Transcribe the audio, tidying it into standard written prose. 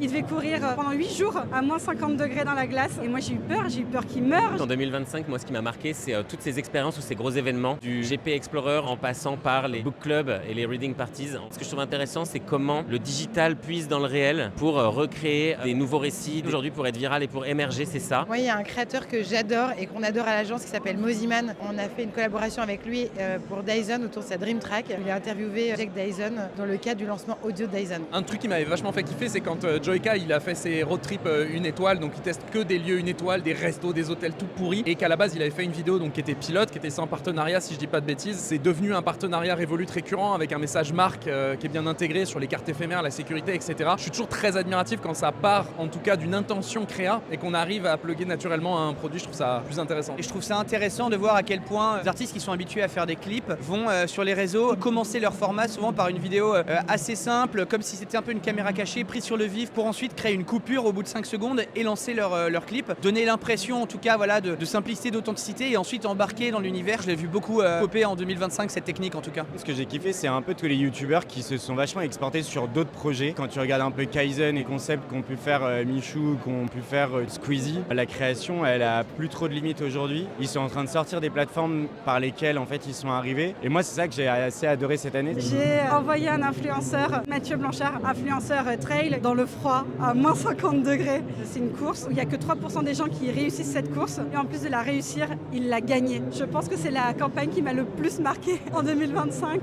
Il devait courir pendant 8 jours à moins 50 degrés dans la glace. Et moi, j'ai eu peur qu'il meure. En 2025, moi, ce qui m'a marqué, c'est toutes ces expériences ou ces gros événements, du GP Explorer en passant par les book clubs et les reading parties. Ce que je trouve intéressant, c'est comment le digital puise dans le réel pour recréer des nouveaux récits. Aujourd'hui, pour être viral et pour émerger, c'est ça. Moi, il y a un créateur que j'adore et qu'on adore à l'agence qui s'appelle Moziman. On a fait une collaboration avec lui pour Dyson autour de sa Dream Track. Il a interviewé Jack Dyson dans le cadre du lancement audio de Dyson. Un truc qui m'avait vachement fait kiffer, c'est quand Joyka il a fait ses road trips une étoile, donc il teste que des lieux une étoile, des restos, des hôtels tout pourris, et qu'à la base il avait fait une vidéo donc qui était pilote, qui était sans partenariat si je dis pas de bêtises. C'est devenu un partenariat Revolut récurrent avec un message marque qui est bien intégré sur les cartes éphémères, la sécurité, etc. Je suis toujours très admiratif quand ça part en tout cas d'une intention créa et qu'on arrive à plugger naturellement à un produit. Je trouve ça plus intéressant. Et je trouve ça intéressant de voir à quel point les artistes qui sont habitués à faire des clips vont sur les réseaux commencer leur format souvent par une vidéo assez simple, comme si c'était un peu une caméra cachée prise sur le vif pour ensuite créer une coupure au bout de 5 secondes et lancer leur clip, donner l'impression en tout cas voilà, de simplicité, d'authenticité et ensuite embarquer dans l'univers. Je l'ai vu beaucoup popper en 2025 cette technique en tout cas. Ce que j'ai kiffé, c'est un peu tous les youtubeurs qui se sont vachement exportés sur d'autres projets. Quand tu regardes un peu Kaizen et concepts qu'ont pu faire Michou, qu'ont pu faire Squeezie, la création elle a plus trop de limites aujourd'hui. Ils sont en train de sortir des plateformes par lesquelles en fait ils sont arrivés et moi c'est ça que j'ai assez adoré cette année. J'ai envoyé un influenceur, Mathieu Blanchard, influenceur trail dans le froid à moins 50 degrés. C'est une course où il n'y a que 3% des gens qui réussissent cette course et en plus de la réussir, il l'a gagnée. Je pense que c'est la campagne qui m'a le plus marqué en 2025.